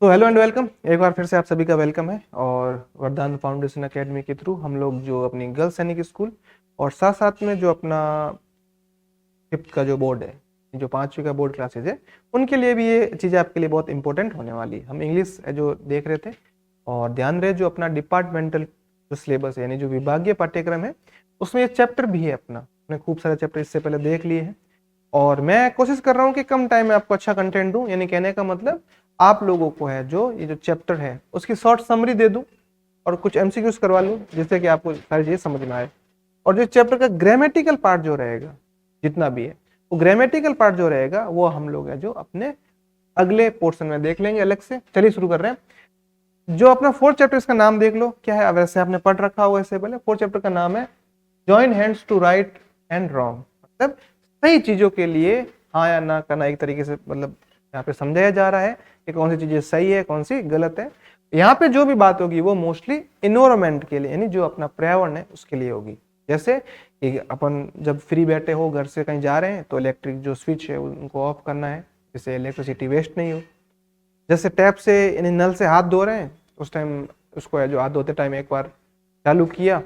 तो hello and welcome, एक बार फिर से आप सभी का वेलकम है। और वरदान फाउंडेशन एकेडमी के थ्रू हम लोग जो अपनी गर्ल्स सैनिक स्कूल और साथ साथ में जो अपना फिफ्थ का जो बोर्ड है, जो 5वीं का बोर्ड क्लासेज है, उनके लिए भी ये चीज़ें आपके लिए बहुत इंपॉर्टेंट होने वाली है। हम इंग्लिश जो देख रहे थे और ध्यान रहे जो अपना डिपार्टमेंटल जो सिलेबस है यानी जो विभागीय पाठ्यक्रम है उसमें ये चैप्टर भी है। अपने खूब सारे चैप्टर इससे पहले देख लिए हैं और मैं कोशिश कर रहा हूँ कि कम टाइम में आपको अच्छा कंटेंट दूं। यानी कहने का मतलब आप लोगों को है जो ये जो चैप्टर है उसकी शॉर्ट समरी दे दूं और कुछ एमसीक्यूज करवा लूं जिससे कि आपको सारी चीजें समझ में आए। और जो चैप्टर का ग्रामेटिकल पार्ट जो रहेगा जितना भी है वो ग्रामेटिकल पार्ट जो रहेगा वो हम लोग है जो अपने अगले पोर्शन में देख लेंगे अलग से। चलिए शुरू कर रहे हैं। जो अपना फोर्थ चैप्टर, इसका नाम देख लो क्या है। वैसे आपने पढ़ रखा हुआ इससे पहले। फोर्थ चैप्टर का नाम है join hands to right and wrong, मतलब सही चीजों के लिए हाँ या ना करना। एक तरीके से मतलब यहाँ पे समझाया जा रहा है कि कौन सी चीजें सही है कौन सी गलत है। यहाँ पे जो भी बात होगी वो मोस्टली इन्वायरमेंट के लिए यानी जो अपना पर्यावरण है उसके लिए होगी। जैसे कि अपन जब फ्री बैठे हो घर से कहीं जा रहे हैं तो इलेक्ट्रिक जो स्विच है उनको ऑफ करना है जिससे इलेक्ट्रिसिटी वेस्ट नहीं हो। जैसे टैप से यानी नल से हाथ धो रहे हैं उस टाइम उसको है जो हाथ धोते टाइम एक बार चालू किया,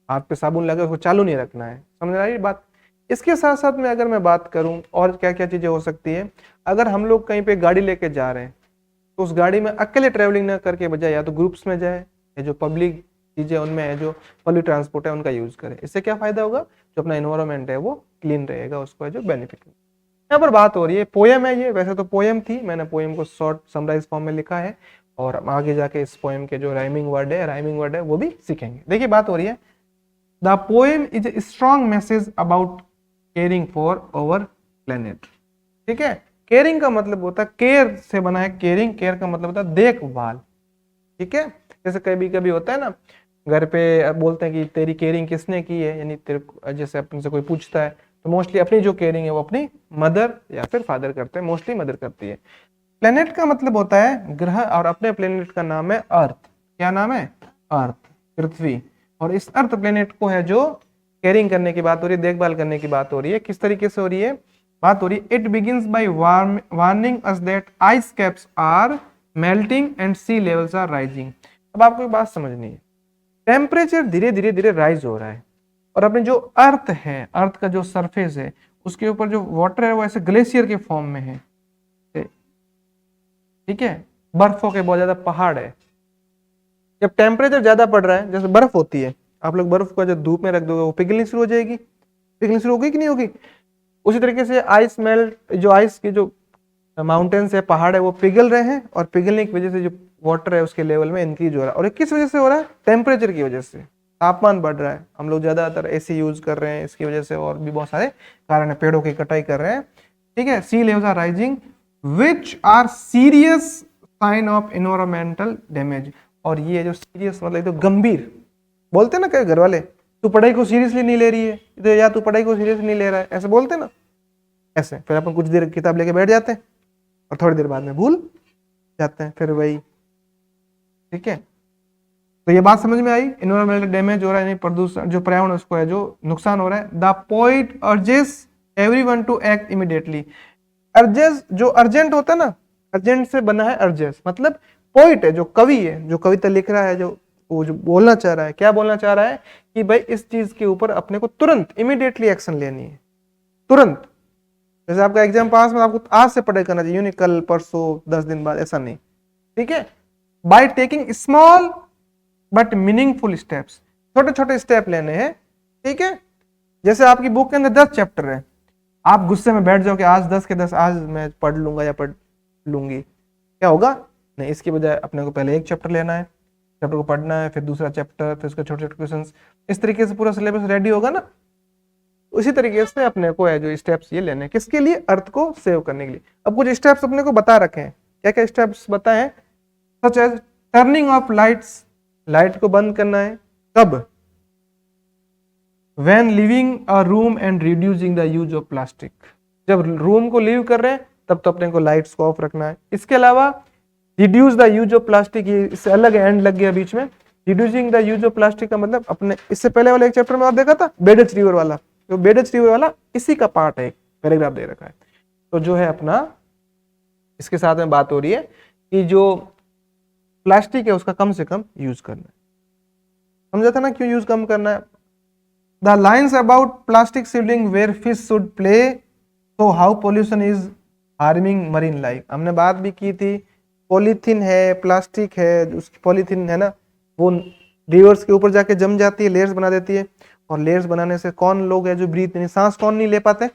हाथ पे साबुन लगा, उसको चालू नहीं रखना है। समझ रही बात। इसके साथ साथ में अगर मैं बात करूं और क्या क्या चीजें हो सकती है, अगर हम लोग कहीं पे गाड़ी लेके जा रहे हैं तो उस गाड़ी में अकेले ट्रेवलिंग ना करके बजाय या तो ग्रुप्स में जाए या जो पब्लिक चीजें उनमें है जो पब्लिक ट्रांसपोर्ट है उनका यूज करें। इससे क्या फायदा होगा, जो अपना एनवायरमेंट है वो क्लीन रहेगा, उसको है जो बेनिफिट। यहाँ पर बात हो रही है पोएम है ये। वैसे तो पोएम थी, मैंने पोएम को शॉर्ट समराइज फॉर्म में लिखा है और आगे जाके इस पोएम के जो राइमिंग वर्ड है वो भी सीखेंगे। देखिए बात हो रही है the poem is a strong message about caring for our planet. ठीक है, केयरिंग का मतलब होता है केयर से बना है केयरिंग, केयर का मतलब होता है देखभाल। ठीक है, जैसे कभी कभी होता है ना घर पे बोलते हैं कि तेरी केयरिंग किसने की है, यानी तेरे जैसे अपन से कोई पूछता है तो मोस्टली अपनी जो केयरिंग है वो अपनी मदर या फिर फादर करते हैं, मोस्टली मदर करती है। प्लेनेट का मतलब होता है ग्रह और अपने प्लेनेट का नाम है अर्थ। क्या नाम है? अर्थ, पृथ्वी। और इस अर्थ प्लेनेट को है जो केयरिंग करने की बात हो रही है, देखभाल करने की बात हो रही है। किस तरीके से हो रही है बात हो रही है, it begins by warning us that ice caps are melting and sea levels are rising. अब आपको एक बात समझनी है, टेम्परेचर धीरे धीरे धीरे राइज हो रहा है और अपने जो अर्थ है, अर्थ का जो सरफेस है उसके ऊपर जो वाटर है वो ऐसे ग्लेशियर के फॉर्म में है। ठीक है, बर्फों के बहुत ज्यादा पहाड़ है। जब टेम्परेचर ज्यादा बढ़ रहा है, जैसे बर्फ होती है, आप लोग बर्फ को जब धूप में रख दोगे वो पिघलनी शुरू हो जाएगी, पिघलनी शुरू होगी कि नहीं होगी। उसी तरीके से आइस मेल्ट, जो आइस की जो माउंटेन्स है, पहाड़ है, वो पिघल रहे हैं और पिघलने की वजह से जो वाटर है उसके लेवल में इंक्रीज हो रहा है। और किस वजह से हो रहा है? टेम्परेचर की वजह से। तापमान बढ़ रहा है, हम लोग ज्यादातर एसी यूज कर रहे हैं इसकी वजह से, और भी बहुत सारे कारण है, पेड़ों की कटाई कर रहे हैं। ठीक है, sea levels are rising which are serious sign of environmental damage. और ये जो सीरियस मतलब तो गंभीर, बोलते ना कई घर वाले, तू पढ़ाई को सीरियसली नहीं ले रही है, तो या तू पढ़ाई को सीरियसली नहीं ले रहा है, ऐसे बोलते ना। ऐसे फिर अपन कुछ देर किताब लेके बैठ जाते हैं और थोड़ी देर बाद में भूल जाते हैं फिर वही। ठीक है, तो ये बात समझ में आई। एनवायरमेंटल डैमेज हो रहा है, प्रदूषण, जो पर्यावरण उसको है जो नुकसान हो रहा है। The poet urges everyone to act immediately. Urges जो अर्जेंट होता है ना, अर्जेंट से बना है अर्जेस, मतलब पोइट है जो कवि है, जो कविता लिख रहा है, जो वो जो बोलना चाह रहा है, क्या बोलना चाह रहा है कि भाई इस चीज के ऊपर अपने को तुरंत इमीडिएटली एक्शन लेनी है, तुरंत। जैसे आपका एग्जाम पास में, आपको आज से पढ़ाई करना चाहिए, नहीं कल परसों 10 दिन बाद, ऐसा नहीं। ठीक है, by taking small but meaningful steps, छोटे छोटे स्टेप लेने हैं। ठीक है, जैसे आपकी बुक के अंदर 10 चैप्टर है, आप गुस्से में बैठ जाओ कि आज 10 के 10 आज मैं पढ़ लूंगा या पढ़ लूंगी, क्या होगा? नहीं, इसकी बजाय अपने को पहले एक चैप्टर लेना है, चैप्टर को पढ़ना है, फिर दूसरा चैप्टर, फिर उसके छोटे छोटे क्वेश्चंस, इस तरीके से पूरा सिलेबस रेडी होगा ना। उसी तरीके से अपने को है जो स्टेप्स ये लेने, किसके लिए? अर्थ को सेव करने के लिए। अब कुछ स्टेप्स अपने को बता रखे हैं, क्या क्या स्टेप्स बताए हैं? Such as turning off lights, light को बंद करना है कब? When living a room and reducing the use of plastic, जब रूम को लीव कर रहे हैं तब तो अपने को लाइट्स को ऑफ रखना है। इसके अलावा reduce the use of plastic, ये इससे अलग एंड लग गया बीच में। Reducing the use of plastic का मतलब अपने इससे पहले वाले एक चैप्टर में आप देखा था बेडच रिवर वाला, तो बेडच रिवर वाला इसी का पार्ट है, पैराग्राफ दे रखा है। तो जो है अपना इसके साथ में बात हो रही है कि जो प्लास्टिक है उसका कम से कम यूज करना है। समझा था ना क्यों यूज कम करना है। The lines about plastic seeding where fish should play, तो how pollution is harming marine life. हमने बात भी की थी, पॉलीथीन है, प्लास्टिक है, उसकी पॉलीथीन है ना, वो रिवर्स के ऊपर जाके जम जाती है, लेयर्स बना देती है, और लेयर्स बनाने से कौन लोग है जो ब्रीथ नहीं, सांस कौन नहीं ले पाते,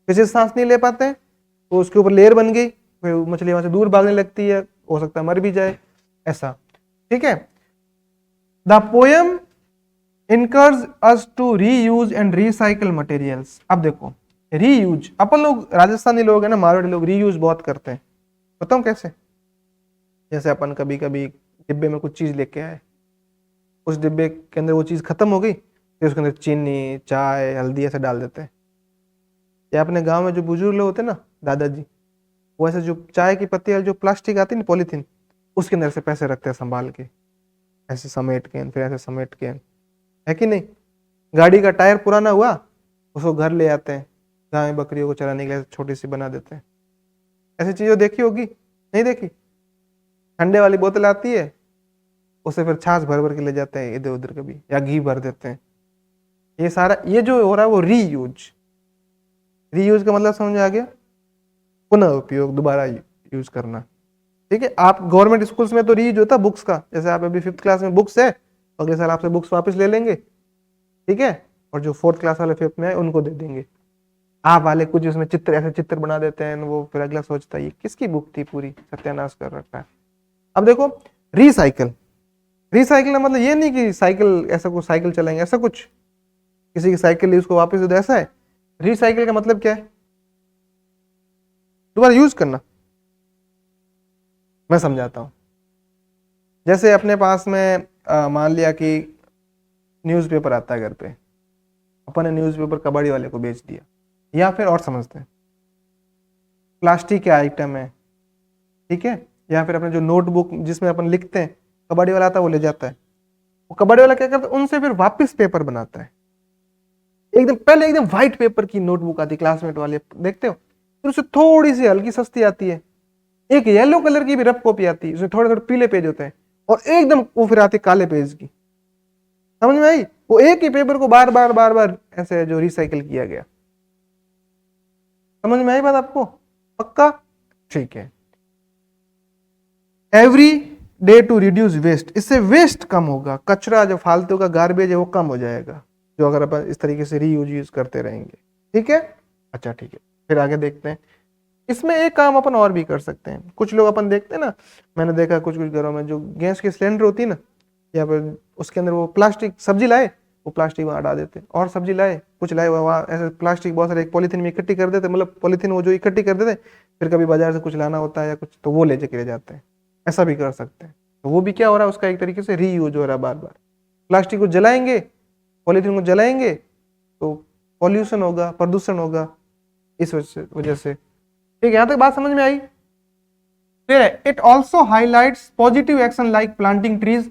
फिश सांस नहीं ले पाते, तो उसके ऊपर लेयर बन गई, फिर मछली वहां से दूर भागने लगती है, हो सकता है मर भी जाए, ऐसा। ठीक है। The poem encourage us to reuse and recycle materials। अब देखो रीयूज, अपन लोग राजस्थानी लोग है ना, मारवाड़ी लोग रीयूज बहुत करते हैं। बताऊं कैसे? जैसे अपन कभी कभी डिब्बे में कुछ चीज लेके आए, उस डिब्बे के अंदर वो चीज खत्म हो गई, फिर उसके अंदर चीनी, चाय, हल्दी ऐसे डाल देते हैं। या अपने गांव में जो बुजुर्ग लोग होते हैं ना, दादाजी, वो ऐसे जो चाय की पत्ती जो प्लास्टिक आती है ना, पॉलीथीन, उसके अंदर से पैसे रखते हैं संभाल के, ऐसे समेट के, फिर ऐसे समेट के, है कि नहीं। गाड़ी का टायर पुराना हुआ, उसको घर ले आते हैं, गाय बकरियों को चराने के लिए छोटी सी बना देते हैं। ऐसी चीजें देखी होगी, नहीं देखी? ठंडे वाली बोतल आती है, उसे फिर छाछ भर भर के ले जाते हैं इधर उधर कभी, या घी भर देते हैं। ये सारा ये जो हो रहा है वो रीयूज। रीयूज का मतलब समझ आ गया? पुनः उपयोग, दोबारा यूज करना। ठीक है। आप गवर्नमेंट स्कूल्स में तो रीयूज होता है बुक्स का, जैसे आप अभी 5th क्लास में बुक्स है, अगले साल आपसे बुक्स वापस ले लेंगे, ठीक है, और जो 4th क्लास वाले 5th में है उनको दे देंगे। आप वाले कुछ उसमें चित्र, ऐसे चित्र बना देते हैं, वो फिर अगला सोचता है ये किसकी बुक थी, पूरी सत्यानाश कर रखा है। अब देखो रिसाइकल, रिसाइकल का मतलब ये नहीं कि साइकिल, ऐसा कुछ साइकिल चलाएंगे, ऐसा कुछ किसी की साइकिल ली उसको वापस दे दो, ऐसा है। रिसाइकल का मतलब क्या है? दोबारा यूज करना। मैं समझाता हूं। जैसे अपने पास में मान लिया कि न्यूज़पेपर आता है घर पे, अपन ने न्यूज़पेपर कबाड़ी वाले को बेच दिया, या फिर और समझते हैं प्लास्टिक के आइटम है, ठीक है, या फिर अपने जो नोटबुक जिसमें अपन लिखते हैं, कबाड़ी वाला आता है वो ले जाता है, वो कबाड़ी वाला क्या करता है, उनसे फिर वापस पेपर बनाता है। एकदम पहले एकदम व्हाइट पेपर की नोटबुक आती है क्लासमेट वाले, देखते हो, फिर उससे थोड़ी सी हल्की सस्ती आती है, एक येलो कलर की भी रफ कॉपी आती है, उसमें थोड़े थोड़े पीले पेज होते हैं, और एकदम वो फिर आती है काले पेज की। समझ में आई? वो एक ही पेपर को बार बार बार बार ऐसे जो रिसाइकिल किया गया। समझ में आई बात आपको? पक्का? ठीक है। Every day to reduce waste, इससे वेस्ट कम होगा, कचरा जो फालतू का गार्बेज है वो कम हो जाएगा, जो अगर अपन इस तरीके से रीयूज यूज करते रहेंगे। ठीक है। अच्छा ठीक है, फिर आगे देखते हैं। इसमें एक काम अपन और भी कर सकते हैं। कुछ लोग अपन देखते हैं ना, मैंने देखा कुछ कुछ घरों में जो गैस की सिलेंडर होती है ना, या फिर उसके अंदर वो प्लास्टिक, सब्जी लाए वो प्लास्टिक वहां हटा देते, और सब्जी लाए कुछ लाए वहां ऐसे प्लास्टिक बहुत सारे एक पॉलीथीन में इकट्ठी कर देते, मतलब पॉलीथीन वो जो इकट्ठी कर देते, फिर कभी बाजार से कुछ लाना होता है या कुछ तो वो ले जाके ले जाते हैं। ऐसा भी कर सकते हैं। तो वो भी क्या हो रहा है, उसका एक तरीके से रीयूज हो रहा है बार बार। प्लास्टिक को जलाएंगे, पॉलीथीन को जलाएंगे, तो पॉल्यूशन होगा, प्रदूषण होगा, इस वजह से। ठीक है, यहां तक बात समझ में आई? फिर it also highlights positive action like planting trees.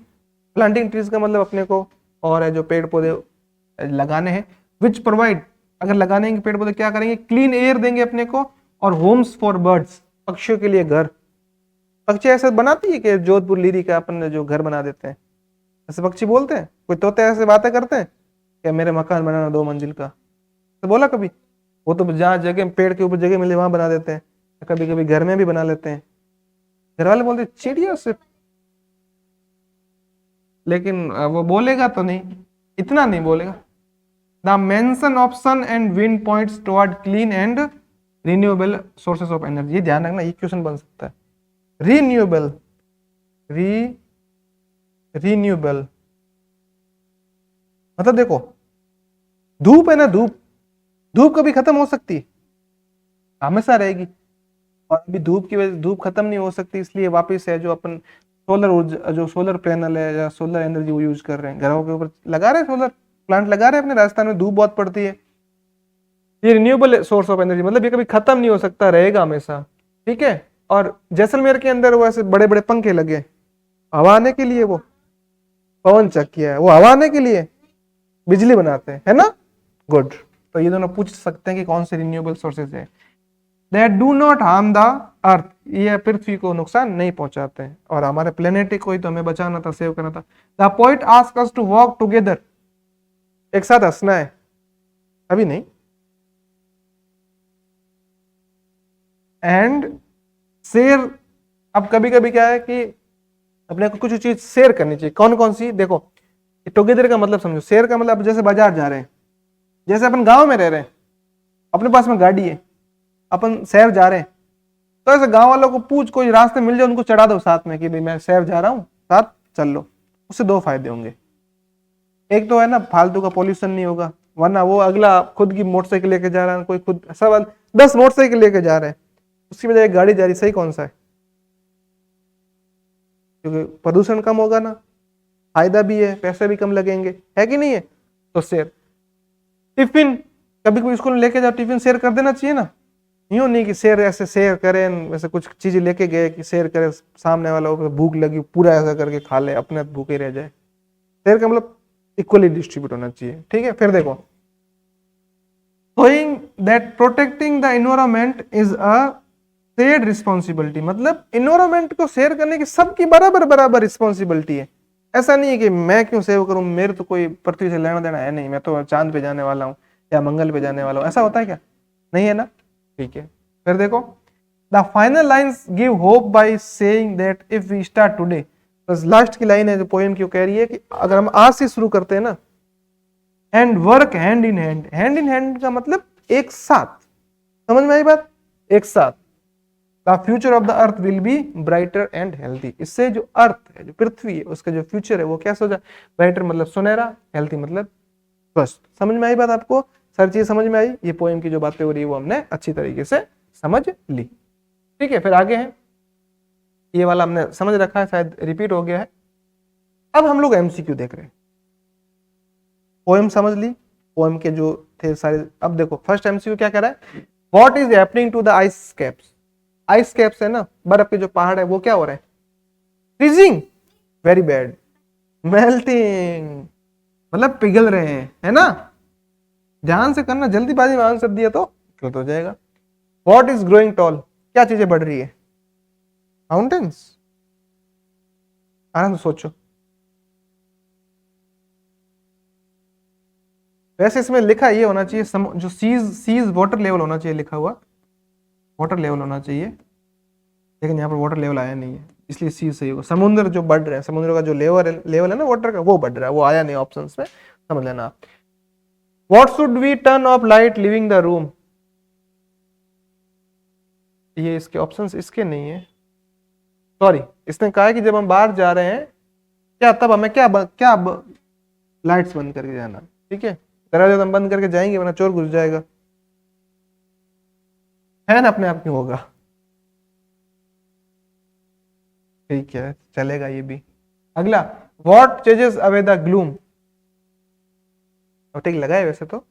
Planting trees का मतलब अपने को और है जो पेड़ पौधे लगाने हैं, विच प्रोवाइड, अगर लगाने हैं पेड़ पौधे क्या करेंगे, क्लीन एयर देंगे अपने को, और होम्स फॉर बर्ड्स, पक्षियों के लिए घर। पक्षी ऐसे बनाती है कि जोधपुर लीरी का अपन जो घर बना देते हैं, ऐसे पक्षी बोलते हैं? कोई तोते ऐसे बातें करते हैं कि मेरे मकान बनाना 2 मंजिल का, तो बोला कभी? वो तो जहाँ जगह पेड़ के ऊपर जगह मिले वहां बना देते हैं, कभी कभी घर में भी बना लेते हैं। घर वाले बोलते हैं चिड़िया से, लेकिन वो बोलेगा तो नहीं, इतना नहीं बोलेगा। The mention of sun and wind points toward clean and renewable sources of energy. ये ध्यान रखना, ये क्वेश्चन बन सकता है। रिन्यूएबल, रिन्यूएबल मतलब देखो, धूप है ना, धूप, धूप कभी खत्म हो सकती है? हमेशा रहेगी। और अभी धूप की वजह से धूप खत्म नहीं हो सकती, इसलिए वापस है जो अपन सोलर ऊर्जा, जो सोलर पैनल है या सोलर एनर्जी वो यूज कर रहे हैं, घरों के ऊपर लगा रहे हैं, सोलर प्लांट लगा रहे हैं। अपने राजस्थान में धूप बहुत पड़ती है। ये रिन्यूएबल सोर्स ऑफ एनर्जी, मतलब ये कभी खत्म नहीं हो सकता, रहेगा हमेशा। ठीक है। और जैसलमेर के अंदर वो ऐसे बड़े बड़े पंखे लगे हवा आने के लिए, वो पवन चक्की है, वो हवा आने के लिए बिजली बनाते हैं, है ना? गुड। तो ये दोनों पूछ सकते हैं कि कौन से रिन्यूएबल सोर्सेज है। That do not harm the earth, ये पृथ्वी को नुकसान नहीं पहुंचाते हैं, और हमारे प्लेनेट को ही तो हमें बचाना था, सेव करना था। The poet ask us to walk together, एक साथ हंसना है, अभी नहीं। एंड शेयर, अब कभी कभी क्या है कि अपने को कुछ चीज शेयर करनी चाहिए। कौन कौन सी, देखो टुगेदर का मतलब समझो। शेयर का मतलब जैसे बाजार जा रहे हैं, जैसे अपन गांव में रह रहे हैं, अपने पास में गाड़ी है, अपन शहर जा रहे हैं, तो ऐसे गांव वालों को पूछ, कोई रास्ते मिल जाए उनको चढ़ा दो साथ में कि भाई मैं शहर जा रहा हूँ, साथ चल लो। उससे दो फायदे होंगे। एक तो है ना, फालतू का पोल्यूशन नहीं होगा, वरना वो अगला खुद की मोटरसाइकिल लेके जा रहा है, कोई खुद सब 10 मोटरसाइकिल लेके जा रहे हैं, उसकी बजाय एक गाड़ी जा रही, सही कौन सा है? क्योंकि प्रदूषण कम होगा ना, फायदा भी है, पैसे भी कम लगेंगे, है कि नहीं है? तो शेयर। टिफिन, कभी कोई स्कूल में लेके जाओ, टिफिन शेयर कर देना चाहिए ना। यूं नहीं कि शेयर ऐसे शेयर करें, वैसे कुछ चीजें लेके गए कि शेयर करें, सामने वाला भूख लगी पूरा ऐसा करके खा ले, अपने भूखे रह जाए। शेयर का मतलब इक्वली डिस्ट्रीब्यूट होना चाहिए, ठीक है। फिर देखो, showing that protecting the environment is a shared responsibility, मतलब इन्वायरमेंट को शेयर करने की सबकी बराबर बराबर रिस्पॉन्सिबिलिटी है। ऐसा नहीं है कि मैं क्यों सेव करूं, मेरे तो कोई पृथ्वी से लेना देना है नहीं, मैं तो चांद पे जाने वाला हूं या मंगल पे जाने वाला हूं, ऐसा होता है क्या? नहीं है ना, ठीक है। फिर देखो, the final lines give hope by saying that if we start today, बस लास्ट की लाइन है जो पोएम की, कह रही है कि अगर हम आज से शुरू करते हैं ना, and work hand in hand, hand in hand का मतलब एक साथ, समझ में आई बात? एक साथ, the future of the earth will be brighter and healthy. इससे जो अर्थ है, जो पृथ्वी है, उसका जो फ्यूचर है वो कैसा हो जाए? ब्राइटर मतलब सुनहरा, हेल्थी मतलब स्वस्थ। समझ में आई बात आपको? सारी चीज समझ में आई? ये पोएम की जो बातें हो रही है वो हमने अच्छी तरीके से समझ ली, ठीक है। फिर आगे है, ये वाला हमने समझ रखा है, शायद रिपीट हो गया है। अब हम लोग एमसीक्यू देख रहे हैं। पोएम समझ ली, पोएम के जो थे सारे। अब देखो फर्स्ट एमसीक्यू क्या कह रहा है, what is happening to the ice caps. Ice caps है ना, बर्फ के जो पहाड़ है वो क्या हो रहे हैं? फ्रीजिंग, वेरी बैड, मेल्टिंग, मतलब पिघल रहे हैं, है ना। ध्यान से करना, जल्दीबाजी में आंसर दिया तो गलत हो जाएगा। व्हाट इज ग्रोइंग टॉल, क्या चीजें बढ़ रही है? माउंटेन्स, आराम से सोचो। वैसे इसमें लिखा ये होना चाहिए, जो सीज वाटर लेवल होना चाहिए, लिखा हुआ वाटर लेवल होना चाहिए, लेकिन यहाँ पर वाटर लेवल आया नहीं है, इसलिए सी सही होगा। समुद्र जो बढ़ रहे हैं, समुद्र का जो लेवल है ना वाटर का, वो बढ़ रहा है, वो आया नहीं ऑप्शंस में, समझ लेना आप। What should we turn off light living the room, ये इसके ऑप्शंस इसके नहीं है, सॉरी। इसने कहा है कि जब हम बाहर जा रहे हैं क्या, तब हमें क्या लाइट्स बंद करके जाना, ठीक है। दरवाजा हम बंद करके जाएंगे वरना चोर घुस जाएगा, है ना, अपने आप क्यों होगा, ठीक है, चलेगा ये भी। अगला, what ceases away the gloom, ठीक लगा है वैसे तो।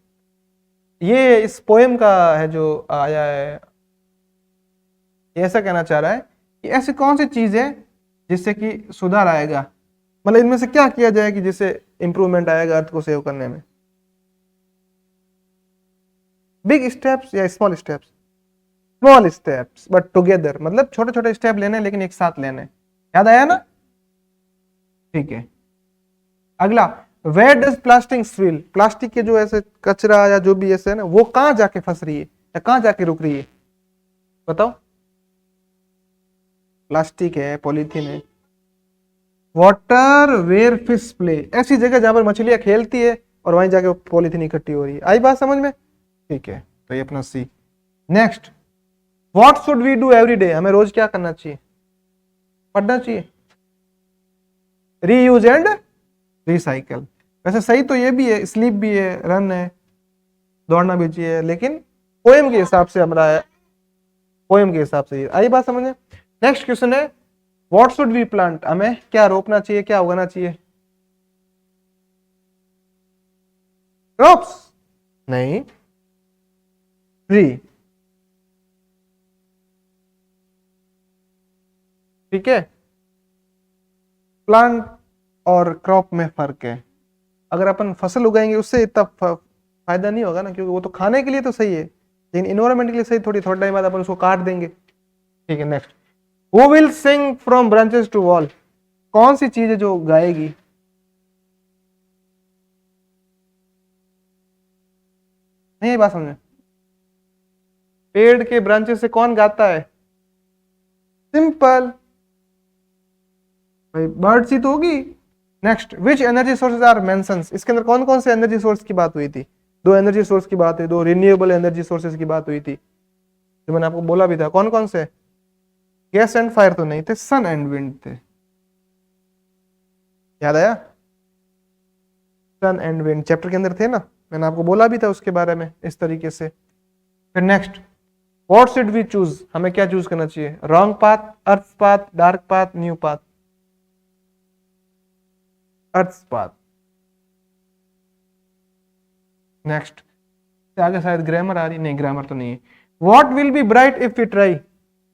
ये इस पोएम का है जो आया है, ये ऐसा कहना चाह रहा है कि ऐसी कौन सी चीज है जिससे कि सुधार आएगा, मतलब इनमें से क्या किया जाए कि जिससे इंप्रूवमेंट आएगा अर्थ को सेव करने में। बिग स्टेप्स या small steps? Small steps but together, मतलब छोटे छोटे स्टेप लेने लेकिन एक साथ लेने। याद आया ना, ठीक है। अगला, where does plastic swirl, plastic के जो ऐसे कचरा या जो भी ऐसे है ना, वो कहां जाके फंस रही है या कहां जाके रुक रही है, बताओ। प्लास्टिक है, पॉलीथीन है। वाटर वेयर फिश प्ले, ऐसी जगह जहां पर मछलियां खेलती है और वहीं जाके पॉलीथीन इकट्ठी हो रही है। आई बात समझ में, ठीक है, तो ये अपना sea. Next, what should we do every day, हमें रोज क्या करना चाहिए? पढ़ना चाहिए। रीयूज एंड रिसाइकल, वैसे सही तो ये भी है, स्लीप भी है, रन है, दौड़ना भी चाहिए, लेकिन पोएम के हिसाब से हमारा है, पोएम के हिसाब से। आई बात समझे। नेक्स्ट क्वेश्चन है, व्हाट शुड वी प्लांट, हमें क्या रोपना चाहिए, क्या उगाना चाहिए? क्रॉप्स नहीं, ट्री, ठीक है। प्लांट और क्रॉप में फर्क है। अगर अपन फसल उगाएंगे उससे इतना फायदा नहीं होगा ना, क्योंकि वो तो खाने के लिए तो सही है, लेकिन इन्वायरमेंट के लिए सही थोड़ी, थोड़ा टाइम बाद अपन उसको काट देंगे, ठीक है। Next, who will sing from branches to wall, कौन सी चीज है जो गाएगी? नहीं ये बात समझे, पेड़ के ब्रांचेस से कौन गाता है? सिंपल भाई, बर्ड्स ही तो होगी। Next, which energy sources are mentions, इसके अंदर कौन कौन से एनर्जी सोर्स की बात हुई थी? दो एनर्जी सोर्स की बात है, दो रिन्यूएबल एनर्जी सोर्सेज की बात हुई थी, जो मैंने आपको बोला भी था। कौन कौन से? गैस एंड फायर तो नहीं थे, सन एंड विंड थे। याद आया? सन एंड विंड चैप्टर के अंदर थे ना, मैंने आपको बोला भी था उसके बारे में इस तरीके से। फिर next, what should we choose, हमें क्या चूज करना चाहिए? Wrong path, earth path, dark path, new path? Earth path. Next, आगे शायद ग्रामर आ रही, नहीं ग्रामर तो नहीं है। What will be bright if we try,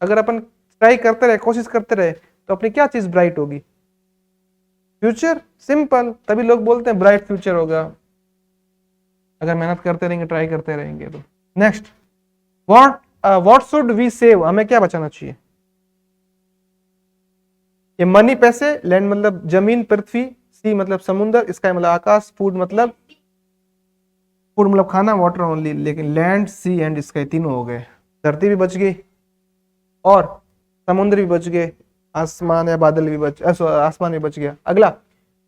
अगर अपन ट्राई करते रहे, कोशिश करते रहे, तो अपनी क्या चीज ब्राइट होगी? फ्यूचर। सिंपल, तभी लोग बोलते हैं ब्राइट फ्यूचर होगा, अगर मेहनत करते रहेंगे, ट्राई करते रहेंगे तो। Next, what should we save, हमें क्या बचाना चाहिए? ये मनी पैसे, लैंड मतलब जमीन पृथ्वी, सी मतलब समुद्र, स्काई मतलब आकाश, फूड मतलब खाना, वाटर ओनली, लेकिन लैंड सी एंड स्काई तीनों हो गए। धरती भी बच गई और समुद्र भी बच गए, आसमान या बादल भी आसमान भी बच गया। अगला,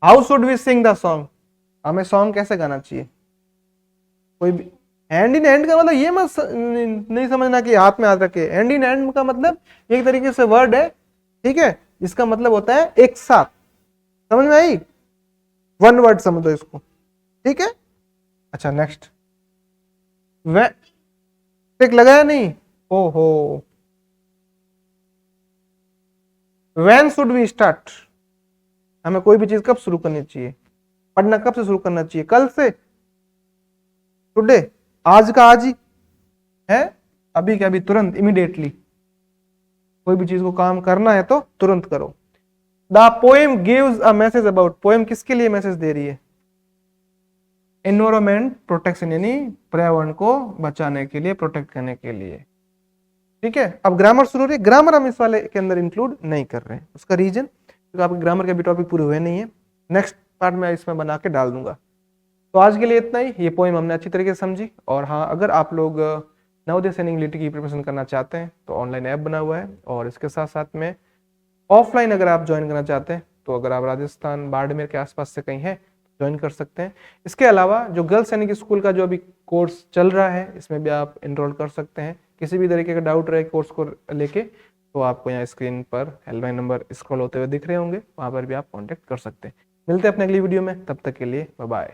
how should we sing the song, हमें सॉन्ग कैसे गाना चाहिए? कोई भी, हैंड इन हैंड का मतलब ये मत नहीं समझना कि हाथ में हाथ रखे। हैंड इन हैंड का मतलब एक तरीके से वर्ड है, ठीक है, इसका मतलब होता है एक साथ। समझ में आई? वन वर्ड समझो इसको, ठीक है। अच्छा नेक्स्ट, वे टिक लगाया नहीं? ओहो, व्हेन शुड वी स्टार्ट, हमें कोई भी चीज कब शुरू करनी चाहिए? पढ़ना कब से शुरू करना चाहिए? कल से? टुडे, आज का आज ही है, अभी के अभी, तुरंत, इमीडिएटली। कोई भी चीज को काम करना है तो तुरंत करो। The poem gives a message about, poem किसके लिए मैसेज दे रही है? एनवायरमेंट प्रोटेक्शन, यानी पर्यावरण को बचाने के लिए, प्रोटेक्ट करने के लिए। ठीक है, अब ग्रामर शुरू हो रही है। ग्रामर हम इस वाले के अंदर इंक्लूड नहीं कर रहे हैं, उसका रीजन क्योंकि आपके ग्रामर के भी टॉपिक पूरे हुए नहीं है, नेक्स्ट पार्ट में इसमें बना के डाल दूंगा। तो आज के लिए इतना ही, ये पोएम हमने अच्छी तरीके से समझी। और हाँ, अगर आप लोग नवोदय सैनिक लिटी की प्रिपरेशन करना चाहते हैं तो ऑनलाइन ऐप बना हुआ है, और इसके साथ साथ में ऑफलाइन अगर आप ज्वाइन करना चाहते हैं तो अगर आप राजस्थान बाड़मेर के आसपास से कहीं हैं ज्वाइन कर सकते हैं। इसके अलावा जो गर्ल्स सैनिक स्कूल का जो अभी कोर्स चल रहा है, इसमें भी आप एनरोल कर सकते हैं। किसी भी तरीके का डाउट रहे कोर्स को लेके तो आपको यहाँ स्क्रीन पर हेल्पलाइन नंबर स्क्रॉल होते हुए दिख रहे होंगे, वहाँ पर भी आप कॉन्टेक्ट कर सकते हैं। मिलते हैं अपने अगली वीडियो में, तब तक के लिए बाय बाय।